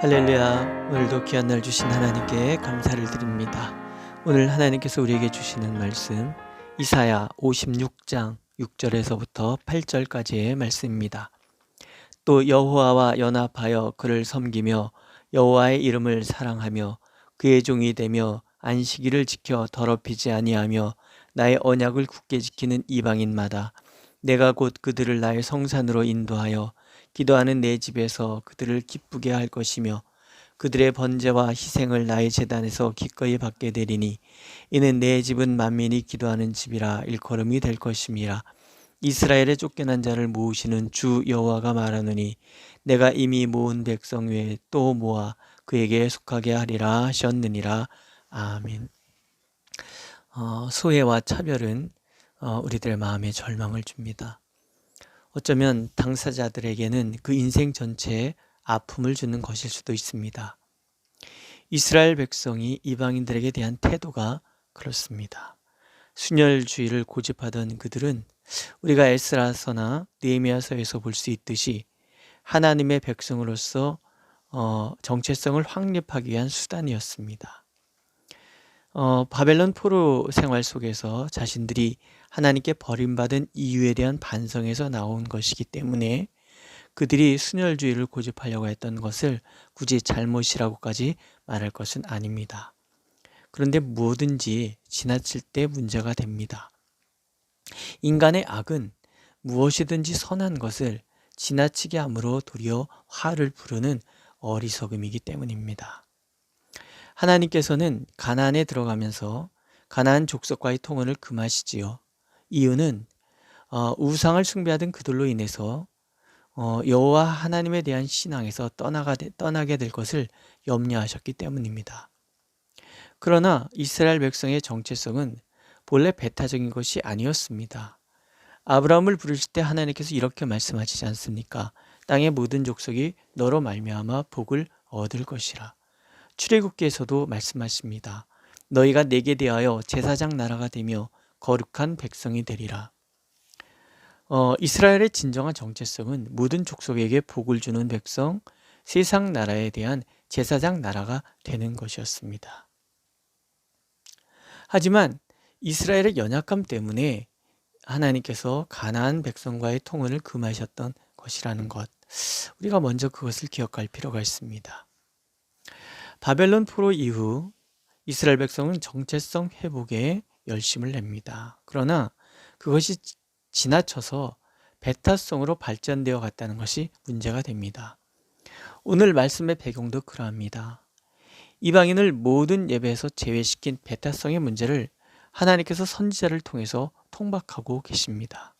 할렐루야. 오늘도 귀한 날 주신 하나님께 감사를 드립니다. 오늘 하나님께서 우리에게 주시는 말씀 이사야 56장 6절에서부터 8절까지의 말씀입니다. 또 여호와와 연합하여 그를 섬기며 여호와의 이름을 사랑하며 그의 종이 되며 안식일을 지켜 더럽히지 아니하며 나의 언약을 굳게 지키는 이방인마다 내가 곧 그들을 나의 성산으로 인도하여 기도하는 내 집에서 그들을 기쁘게 할 것이며 그들의 번제와 희생을 나의 제단에서 기꺼이 받게 되리니 이는 내 집은 만민이 기도하는 집이라 일컬음이 될 것임이라. 이스라엘의 쫓겨난 자를 모으시는 주 여호와가 말하노니 내가 이미 모은 백성 외에 또 모아 그에게 속하게 하리라 하셨느니라. 아멘. 소외와 차별은 우리들의 마음에 절망을 줍니다. 어쩌면 당사자들에게는 그 인생 전체에 아픔을 주는 것일 수도 있습니다. 이스라엘 백성이 이방인들에게 대한 태도가 그렇습니다. 순혈주의를 고집하던 그들은 우리가 에스라서나 느헤미야서에서 볼 수 있듯이 하나님의 백성으로서 정체성을 확립하기 위한 수단이었습니다. 바벨론 포로 생활 속에서 자신들이 하나님께 버림받은 이유에 대한 반성에서 나온 것이기 때문에 그들이 순혈주의를 고집하려고 했던 것을 굳이 잘못이라고까지 말할 것은 아닙니다. 그런데 뭐든지 지나칠 때 문제가 됩니다. 인간의 악은 무엇이든지 선한 것을 지나치게 함으로 도리어 화를 부르는 어리석음이기 때문입니다. 하나님께서는 가나안에 들어가면서 가나안 족속과의 통혼을 금하시지요. 이유는 우상을 숭배하던 그들로 인해서 여호와 하나님에 대한 신앙에서 떠나게 될 것을 염려하셨기 때문입니다. 그러나 이스라엘 백성의 정체성은 본래 배타적인 것이 아니었습니다. 아브라함을 부르실 때 하나님께서 이렇게 말씀하시지 않습니까? 땅의 모든 족속이 너로 말미암아 복을 얻을 것이라. 출애굽기에서도 말씀하십니다. 너희가 내게 대하여 제사장 나라가 되며 거룩한 백성이 되리라. 이스라엘의 진정한 정체성은 모든 족속에게 복을 주는 백성, 세상 나라에 대한 제사장 나라가 되는 것이었습니다. 하지만 이스라엘의 연약함 때문에 하나님께서 가나안 백성과의 통혼을 금하셨던 것이라는 것, 우리가 먼저 그것을 기억할 필요가 있습니다. 바벨론 포로 이후 이스라엘 백성은 정체성 회복에 열심을 냅니다. 그러나 그것이 지나쳐서 배타성으로 발전되어 갔다는 것이 문제가 됩니다. 오늘 말씀의 배경도 그러합니다. 이방인을 모든 예배에서 제외시킨 배타성의 문제를 하나님께서 선지자를 통해서 통박하고 계십니다.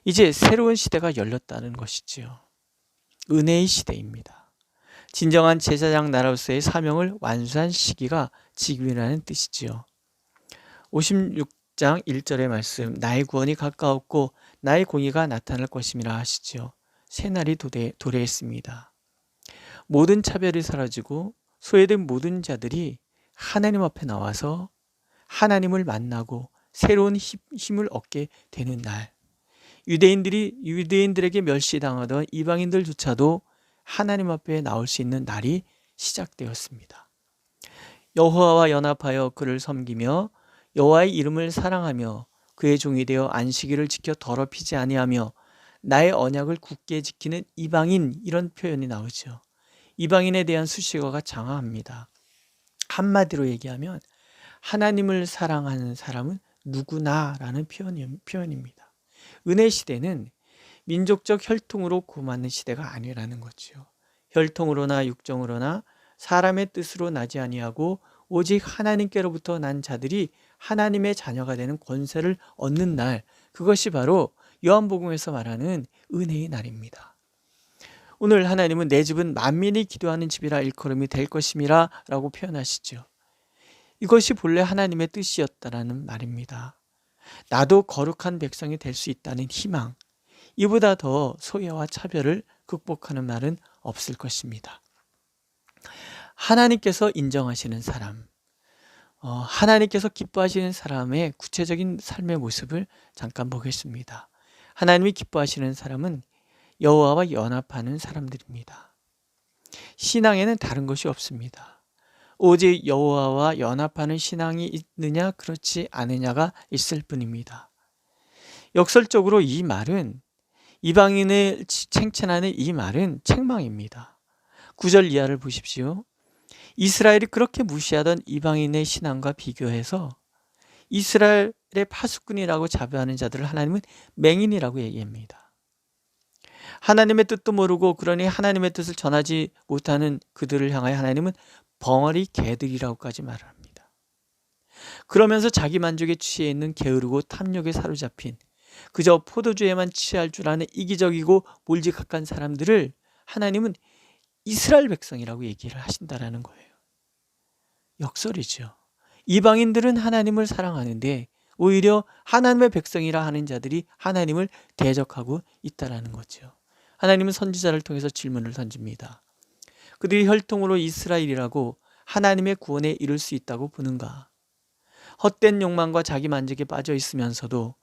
이제 새로운 시대가 열렸다는 것이지요. 은혜의 시대입니다. 진정한 제사장 나라로서의 사명을 완수한 시기가 지금이라는 뜻이지요. 56장 1절의 말씀, 나의 구원이 가까웠고 나의 공의가 나타날 것임이라 하시지요. 새날이 도래했습니다. 모든 차별이 사라지고 소외된 모든 자들이 하나님 앞에 나와서 하나님을 만나고 새로운 힘을 얻게 되는 날, 유대인들에게 멸시당하던 이방인들조차도 하나님 앞에 나올 수 있는 날이 시작되었습니다. 여호와와 연합하여 그를 섬기며 여호와의 이름을 사랑하며 그의 종이 되어 안식일을 지켜 더럽히지 아니하며 나의 언약을 굳게 지키는 이방인, 이런 표현이 나오죠. 이방인에 대한 수식어가 장하합니다. 한마디로 얘기하면 하나님을 사랑하는 사람은 누구나라는 표현입니다. 은혜 시대는 민족적 혈통으로 구맞는 시대가 아니라는 거죠. 혈통으로나 육정으로나 사람의 뜻으로 나지 아니하고 오직 하나님께로부터 난 자들이 하나님의 자녀가 되는 권세를 얻는 날, 그것이 바로 요한복음에서 말하는 은혜의 날입니다. 오늘 하나님은 내 집은 만민이 기도하는 집이라 일컬음이 될 것임이라 라고 표현하시죠. 이것이 본래 하나님의 뜻이었다라는 말입니다. 나도 거룩한 백성이 될 수 있다는 희망, 이보다 더 소외와 차별을 극복하는 말은 없을 것입니다. 하나님께서 인정하시는 사람, 하나님께서 기뻐하시는 사람의 구체적인 삶의 모습을 잠깐 보겠습니다. 하나님이 기뻐하시는 사람은 여호와와 연합하는 사람들입니다. 신앙에는 다른 것이 없습니다. 오직 여호와와 연합하는 신앙이 있느냐 그렇지 않느냐가 있을 뿐입니다. 역설적으로 이 말은, 이방인을 칭찬하는 이 말은 책망입니다. 9절 이하를 보십시오. 이스라엘이 그렇게 무시하던 이방인의 신앙과 비교해서 이스라엘의 파수꾼이라고 자부하는 자들을 하나님은 맹인이라고 얘기합니다. 하나님의 뜻도 모르고 그러니 하나님의 뜻을 전하지 못하는 그들을 향하여 하나님은 벙어리 개들이라고까지 말을 합니다. 그러면서 자기 만족에 취해 있는 게으르고 탐욕에 사로잡힌 그저 포도주에만 취할 줄 아는 이기적이고 몰지각한 사람들을 하나님은 이스라엘 백성이라고 얘기를 하신다라는 거예요. 역설이죠. 이방인들은 하나님을 사랑하는데 오히려 하나님의 백성이라 하는 자들이 하나님을 대적하고 있다라는 거죠. 하나님은 선지자를 통해서 질문을 던집니다. 그들이 혈통으로 이스라엘이라고 하나님의 구원에 이를 수 있다고 보는가? 헛된 욕망과 자기 만족에 빠져 있으면서도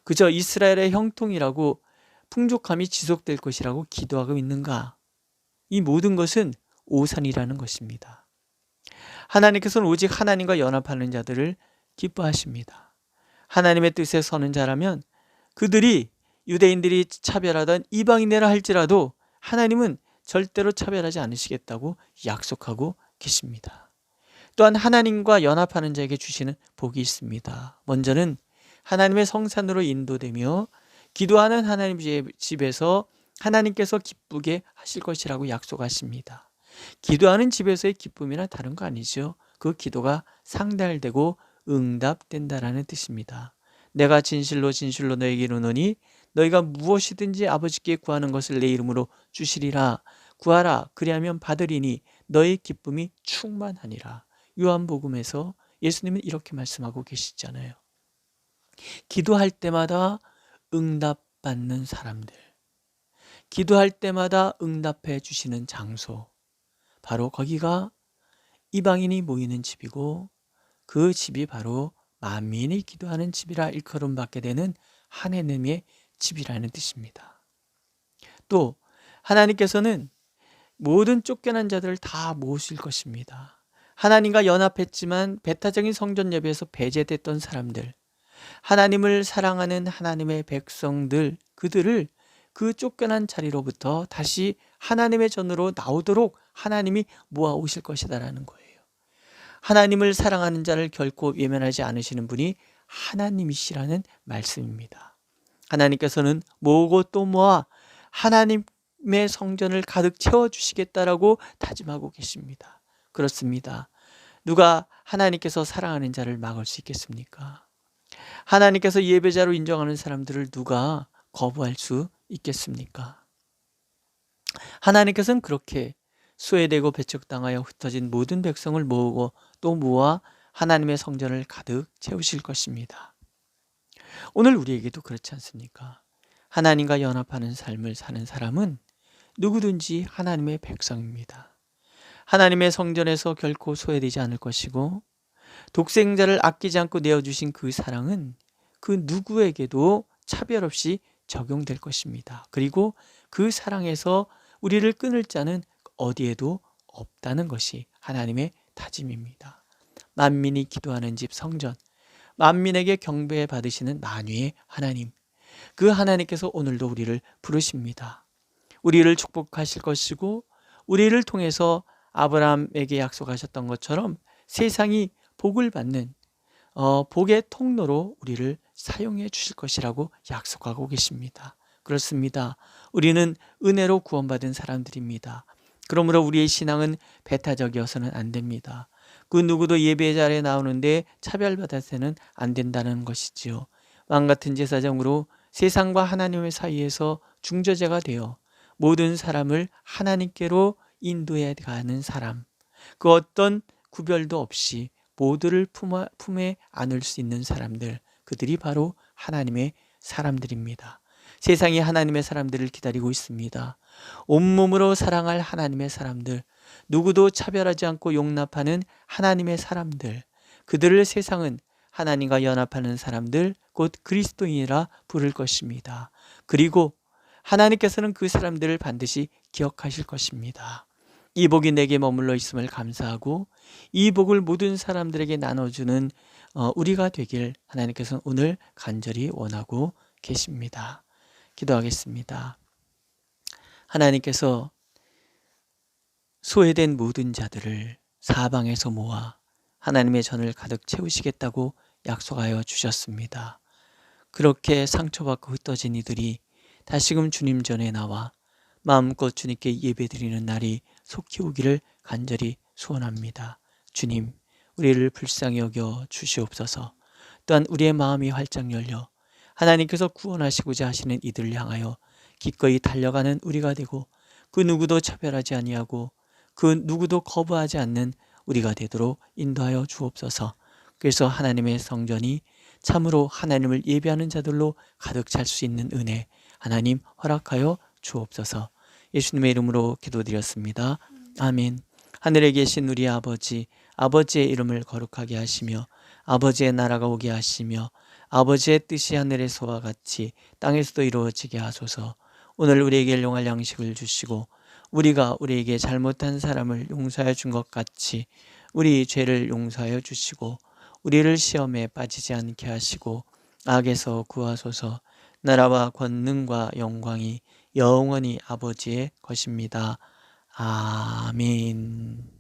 그저 이스라엘의 형통이라고 풍족함이 지속될 것이라고 기도하고 있는가? 이 모든 것은 오산이라는 것입니다. 하나님께서는 오직 하나님과 연합하는 자들을 기뻐하십니다. 하나님의 뜻에 서는 자라면 그들이 유대인들이 차별하던 이방인이라 할지라도 하나님은 절대로 차별하지 않으시겠다고 약속하고 계십니다. 또한 하나님과 연합하는 자에게 주시는 복이 있습니다. 먼저는 하나님의 성산으로 인도되며 기도하는 하나님 집에서 하나님께서 기쁘게 하실 것이라고 약속하십니다. 기도하는 집에서의 기쁨이나 다른 거 아니죠. 그 기도가 상달되고 응답된다라는 뜻입니다. 내가 진실로 진실로 너에게 이르노니 너희가 무엇이든지 아버지께 구하는 것을 내 이름으로 주시리라. 구하라 그리하면 받으리니 너의 기쁨이 충만하니라. 요한복음에서 예수님은 이렇게 말씀하고 계시잖아요. 기도할 때마다 응답받는 사람들, 기도할 때마다 응답해 주시는 장소, 바로 거기가 이방인이 모이는 집이고 그 집이 바로 만민이 기도하는 집이라 일컬음 받게 되는 하나님의 집이라는 뜻입니다. 또 하나님께서는 모든 쫓겨난 자들을 다 모으실 것입니다. 하나님과 연합했지만 배타적인 성전 예배에서 배제됐던 사람들, 하나님을 사랑하는 하나님의 백성들, 그들을 그 쫓겨난 자리로부터 다시 하나님의 전으로 나오도록 하나님이 모아오실 것이다라는 거예요. 하나님을 사랑하는 자를 결코 외면하지 않으시는 분이 하나님이시라는 말씀입니다. 하나님께서는 모으고 또 모아 하나님의 성전을 가득 채워주시겠다라고 다짐하고 계십니다. 그렇습니다. 누가 하나님께서 사랑하는 자를 막을 수 있겠습니까? 하나님께서 예배자로 인정하는 사람들을 누가 거부할 수 있겠습니까? 하나님께서는 그렇게 소외되고 배척당하여 흩어진 모든 백성을 모으고 또 모아 하나님의 성전을 가득 채우실 것입니다. 오늘 우리에게도 그렇지 않습니까? 하나님과 연합하는 삶을 사는 사람은 누구든지 하나님의 백성입니다. 하나님의 성전에서 결코 소외되지 않을 것이고 독생자를 아끼지 않고 내어주신 그 사랑은 그 누구에게도 차별 없이 적용될 것입니다. 그리고 그 사랑에서 우리를 끊을 자는 어디에도 없다는 것이 하나님의 다짐입니다. 만민이 기도하는 집 성전, 만민에게 경배 받으시는 만유의 하나님, 그 하나님께서 오늘도 우리를 부르십니다. 우리를 축복하실 것이고 우리를 통해서 아브라함에게 약속하셨던 것처럼 세상이 복을 받는 복의 통로로 우리를 사용해 주실 것이라고 약속하고 계십니다. 그렇습니다. 우리는 은혜로 구원받은 사람들입니다. 그러므로 우리의 신앙은 배타적이어서는 안 됩니다. 그 누구도 예배 자리에 나오는데 차별받아서는 안 된다는 것이지요. 왕같은 제사장으로 세상과 하나님의 사이에서 중저자가 되어 모든 사람을 하나님께로 인도해 가는 사람, 그 어떤 구별도 없이 모두를 품에 안을 수 있는 사람들, 그들이 바로 하나님의 사람들입니다. 세상이 하나님의 사람들을 기다리고 있습니다. 온몸으로 사랑할 하나님의 사람들, 누구도 차별하지 않고 용납하는 하나님의 사람들, 그들을 세상은 하나님과 연합하는 사람들, 곧 그리스도인이라 부를 것입니다. 그리고 하나님께서는 그 사람들을 반드시 기억하실 것입니다. 이 복이 내게 머물러 있음을 감사하고 이 복을 모든 사람들에게 나눠주는 우리가 되길 하나님께서는 오늘 간절히 원하고 계십니다. 기도하겠습니다. 하나님께서 소외된 모든 자들을 사방에서 모아 하나님의 전을 가득 채우시겠다고 약속하여 주셨습니다. 그렇게 상처받고 흩어진 이들이 다시금 주님 전에 나와 마음껏 주님께 예배드리는 날이 속히 오기를 간절히 소원합니다. 주님, 우리를 불쌍히 여겨 주시옵소서. 또한 우리의 마음이 활짝 열려 하나님께서 구원하시고자 하시는 이들을 향하여 기꺼이 달려가는 우리가 되고 그 누구도 차별하지 아니하고 그 누구도 거부하지 않는 우리가 되도록 인도하여 주옵소서. 그래서 하나님의 성전이 참으로 하나님을 예배하는 자들로 가득 찰 수 있는 은혜 하나님 허락하여 주옵소서. 예수님의 이름으로 기도드렸습니다. 아멘. 하늘에 계신 우리 아버지, 아버지의 이름을 거룩하게 하시며 아버지의 나라가 오게 하시며 아버지의 뜻이 하늘에서와 같이 땅에서도 이루어지게 하소서. 오늘 우리에게 일용할 양식을 주시고 우리가 우리에게 잘못한 사람을 용서해 준 것 같이 우리 죄를 용서하여 주시고 우리를 시험에 빠지지 않게 하시고 악에서 구하소서. 나라와 권능과 영광이 영원히 아버지의 것입니다. 아멘.